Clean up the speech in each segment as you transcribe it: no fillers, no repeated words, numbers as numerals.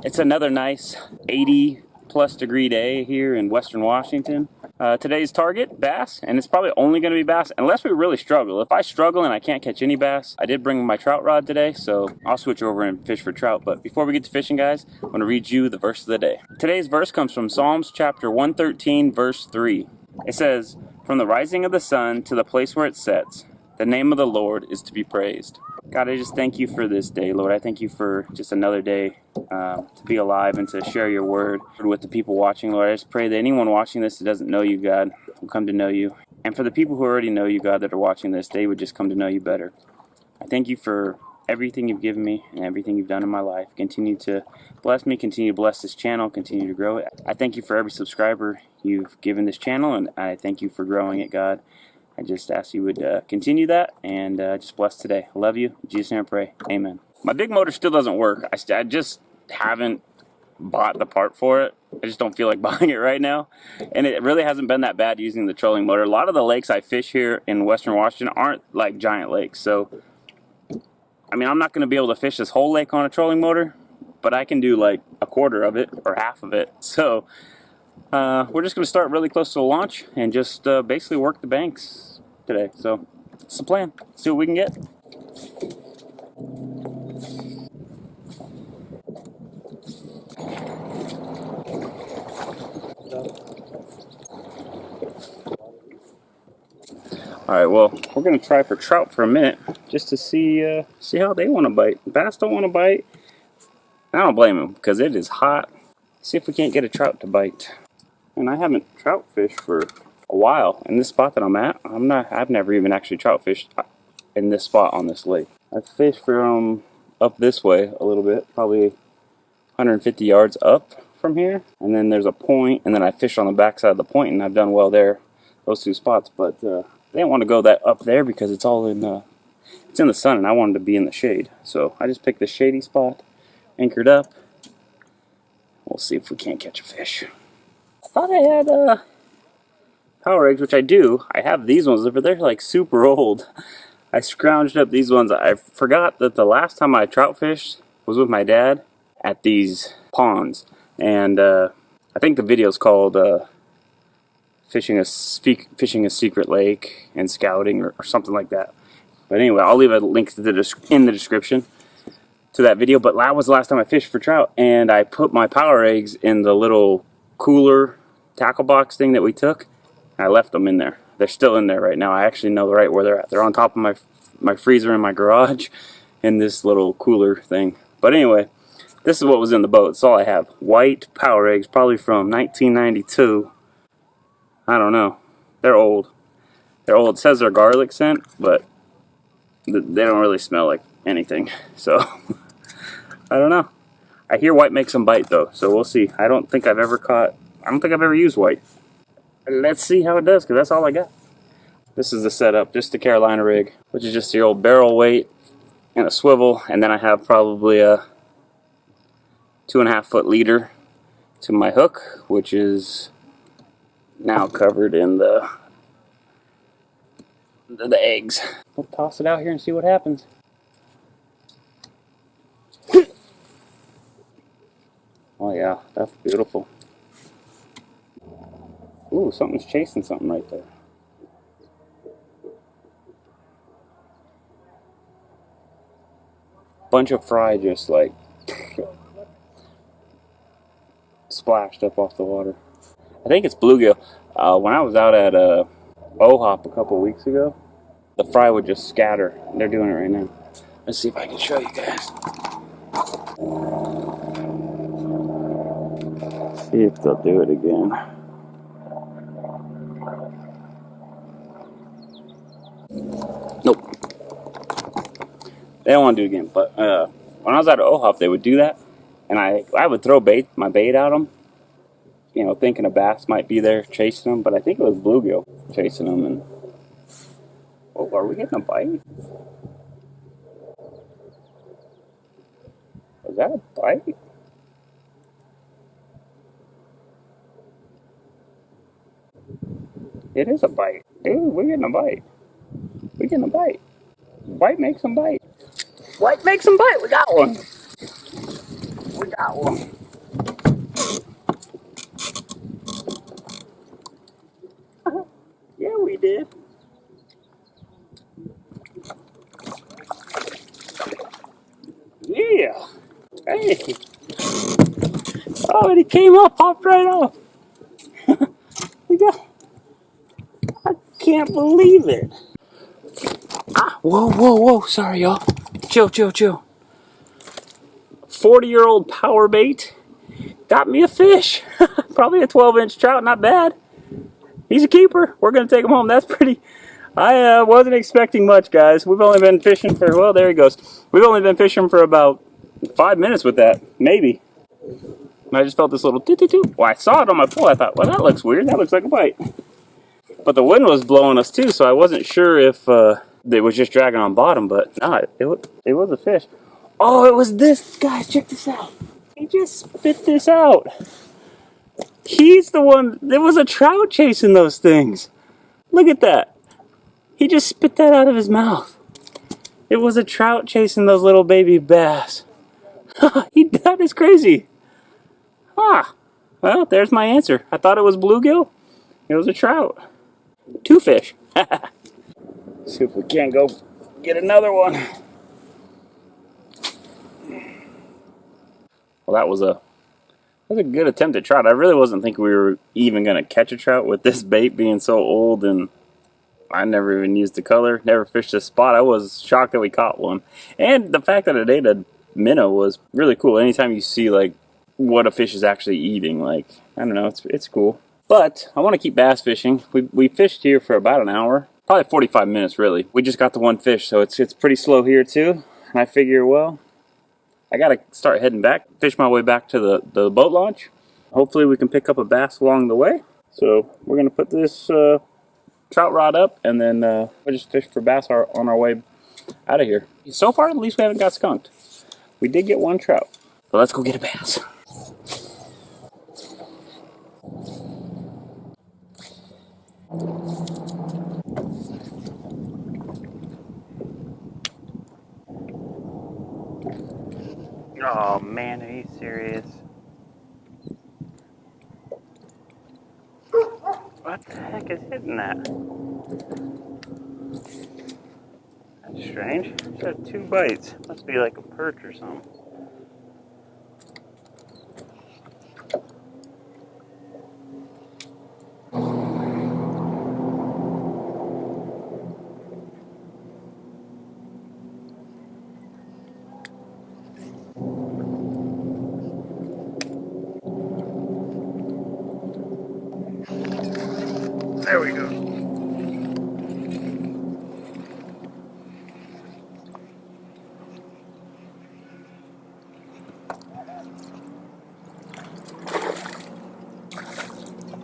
It's another nice 80+ degree day here in Western Washington. Today's target, bass, and it's probably only going to be bass unless we really struggle. If I struggle and I can't catch any bass, I did bring my trout rod today, so I'll switch over and fish for trout. But before we get to fishing, guys, I'm going to read you the verse of the day. Today's verse comes from Psalms chapter 113, verse 3. It says, "From the rising of the sun to the place where it sets, the name of the Lord is to be praised." God, I just thank you for this day, Lord. I thank you for just another day to be alive and to share your word with the people watching, Lord. I just pray that anyone watching this that doesn't know you, God, will come to know you. And for the people who already know you, God, that are watching this, they would just come to know you better. I thank you for everything you've given me and everything you've done in my life. Continue to bless me, continue to bless this channel, continue to grow it. I thank you for every subscriber you've given this channel, and I thank you for growing it, God. I just ask you would continue that and just bless today. I love you. In Jesus' name I pray. Amen. My big motor still doesn't work. I just haven't bought the part for it. I just don't feel like buying it right now. And it really hasn't been that bad using the trolling motor. A lot of the lakes I fish here in Western Washington aren't like giant lakes. So, I mean, I'm not going to be able to fish this whole lake on a trolling motor, but I can do like a quarter of it or half of it. So, we're just going to start really close to the launch and just basically work the banks today. So it's the plan. See what we can get. Alright, well, we're going to try for trout for a minute just to see how they want to bite. Bass don't want to bite. I don't blame them because it is hot. See if we can't get a trout to bite. And I haven't trout fished for a while. In this spot that I'm at, I've never even actually trout fished in this spot on this lake. I've fished from up this way a little bit, probably 150 yards up from here. And then there's a point, and then I fished on the backside of the point, and I've done well there, those two spots. But they didn't want to go that up there because it's all in it's in the sun, and I wanted to be in the shade. So I just picked a shady spot, anchored up. We'll see if we can't catch a fish. I thought I had power eggs, which I do. I have these ones, but they're like super old. I scrounged up these ones. I forgot that the last time I trout fished was with my dad at these ponds. And I think the video's called fishing a secret lake and scouting or something like that. But anyway, I'll leave a link to in the description to that video. But that was the last time I fished for trout. And I put my power eggs in the little cooler tackle box thing that we took. I left them in there. They're still in there right now. I actually know right where they're at. They're on top of my freezer in my garage in this little cooler thing. But anyway, this is what was in the boat. That's all I have. White power eggs, probably from 1992. I don't know. They're old. They're old. It says they're garlic scent, but they don't really smell like anything. So, I don't know. I hear white makes them bite though, so we'll see. I don't think I've ever used white. Let's see how it does, because that's all I got. This is the setup, just the Carolina rig, which is just the old barrel weight and a swivel, and then I have probably a 2.5 foot leader to my hook, which is now covered in the eggs. We'll toss it out here and see what happens. Oh yeah, that's beautiful. Ooh, something's chasing something right there. Bunch of fry just like splashed up off the water. I think it's bluegill. When I was out at OHOP a couple weeks ago, the fry would just scatter. They're doing it right now. Let's see if I can show you guys. See if they'll do it again. Nope. They don't want to do it again. But when I was at OHOP, they would do that, and I would throw my bait at them, you know, thinking a bass might be there chasing them, but I think it was bluegill chasing them. And oh, are we getting a bite? Was that a bite? It is a bite. Dude, we're getting a bite. We're getting a bite. White makes them bite. White makes them bite. We got one. We Got one. Yeah, we did. Yeah. Hey. Oh, and he came up, popped right off. We got. I can't believe it. Ah, whoa, whoa, whoa. Sorry, y'all. Chill, chill, chill. 40-year-old power bait got me a fish. Probably a 12-inch trout, not bad. He's a keeper. We're going to take him home. That's pretty. I wasn't expecting much, guys. We've only been fishing for, well, there he goes. We've only been fishing for about 5 minutes with that, maybe. And I just felt this little toot-toot-toot. Well, I saw it on my pole. I thought, well, that looks weird. That looks like a bite. But the wind was blowing us, too, so I wasn't sure if it was just dragging on bottom. But, no, it was a fish. Oh, it was this. Guys, check this out. He just spit this out. He's the one. There was a trout chasing those things. Look at that. He just spit that out of his mouth. It was a trout chasing those little baby bass. That is crazy. Ah. Well, there's my answer. I thought it was bluegill. It was a trout. 2 fish. See if we can't go get another one. Well, that was a good attempt at trout. I really wasn't thinking we were even going to catch a trout with this bait being so old, and I never even used the color, never fished this spot. I was shocked that we caught one. And the fact that it ate a minnow was really cool. Anytime you see like what a fish is actually eating, like, I don't know, it's cool. But I want to keep bass fishing. We fished here for about an hour, probably 45 minutes really. We just got the one fish, so it's pretty slow here too. And I figure, well, I gotta start heading back, fish my way back to the boat launch. Hopefully we can pick up a bass along the way. So we're gonna put this trout rod up, and then we'll just fish for bass on our way out of here. So far, at least we haven't got skunked. We did get one trout. So let's go get a bass. Oh man, are you serious? What the heck is hitting that? That's strange. It's got 2 bites. Must be like a perch or something. There we go.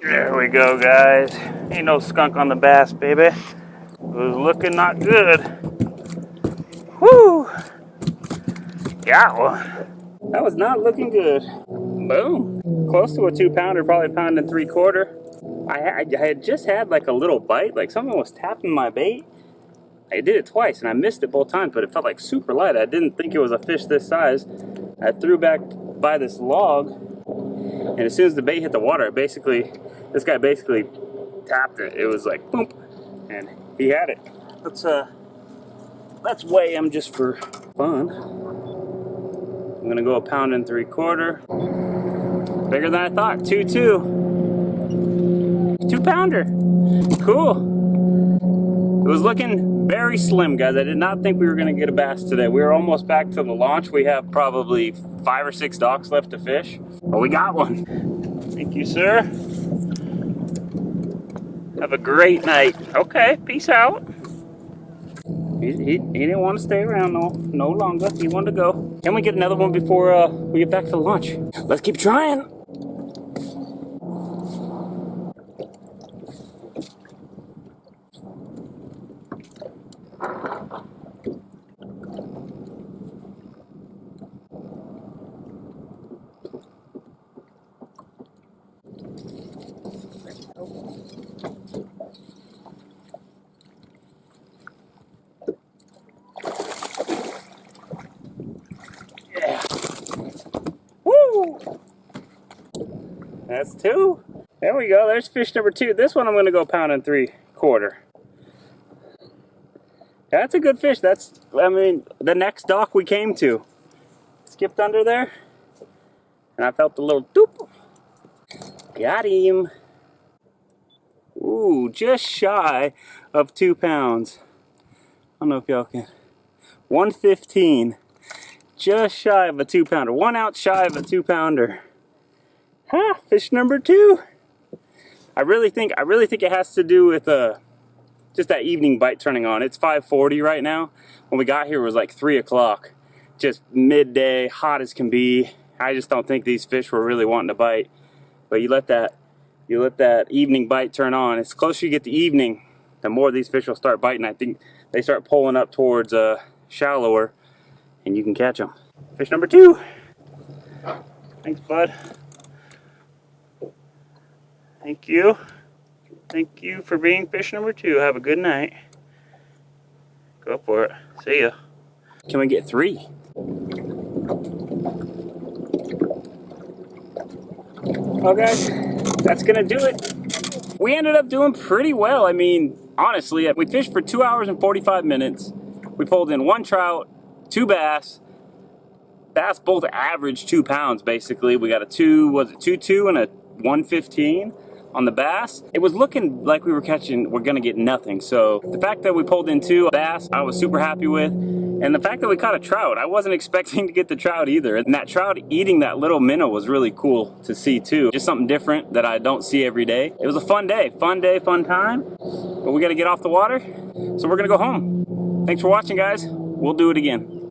There we go, guys. Ain't no skunk on the bass, baby. It was looking not good. Whoo! Got one. That was not looking good. Boom. Close to a 2-pounder, probably 1.75 pounds. I had just had like a little bite, like someone was tapping my bait. I did it twice and I missed it both times, but it felt like super light. I didn't think it was a fish this size. I threw back by this log, and as soon as the bait hit the water, this guy basically tapped it. It was like boom, and he had it. Let's weigh him just for fun. I'm gonna go 1.75 pounds. Bigger than I thought. 2-pounder. Cool. It was looking very slim, guys. I did not think we were going to get a bass today. We were almost back to the launch. We have probably 5 or 6 docks left to fish, but we got one. Thank you, sir. Have a great night. Okay, peace out. He didn't want to stay around no longer. He wanted to go. Can we get another one before we get back to the launch? Let's keep trying. Yeah. Woo! That's 2. There we go. There's fish number 2. This one I'm going to go 1.75 pounds. That's a good fish. That's, I mean, the next dock we came to. Skipped under there. And I felt the little doop. Got him. Ooh, just shy of 2 pounds. I don't know if y'all can. 115. Just shy of a 2-pounder. 1 ounce shy of a 2-pounder. Ha! Fish number 2. I really think it has to do with just that evening bite turning on. It's 5:40 right now. When we got here, it was like 3 o'clock. Just midday, hot as can be. I just don't think these fish were really wanting to bite. But you let that evening bite turn on. It's closer you get to evening, the more these fish will start biting. I think they start pulling up towards shallower, and you can catch them. Fish number 2. Thanks, bud. Thank you. Thank you for being fish number 2. Have a good night. Go for it. See ya. Can we get 3? Okay, that's gonna do it. We ended up doing pretty well. I mean, honestly, we fished for 2 hours and 45 minutes. We pulled in 1 trout, 2 bass. Bass both average 2 pounds, basically. We got a 2.2 and a 115 on the bass. It was looking like we're gonna get nothing. So the fact that we pulled in 2 bass, I was super happy with. And the fact that we caught a trout, I wasn't expecting to get the trout either. And that trout eating that little minnow was really cool to see too. Just something different that I don't see every day. It was a fun day, fun time. But we gotta get off the water, so we're gonna go home. Thanks for watching, guys. We'll do it again.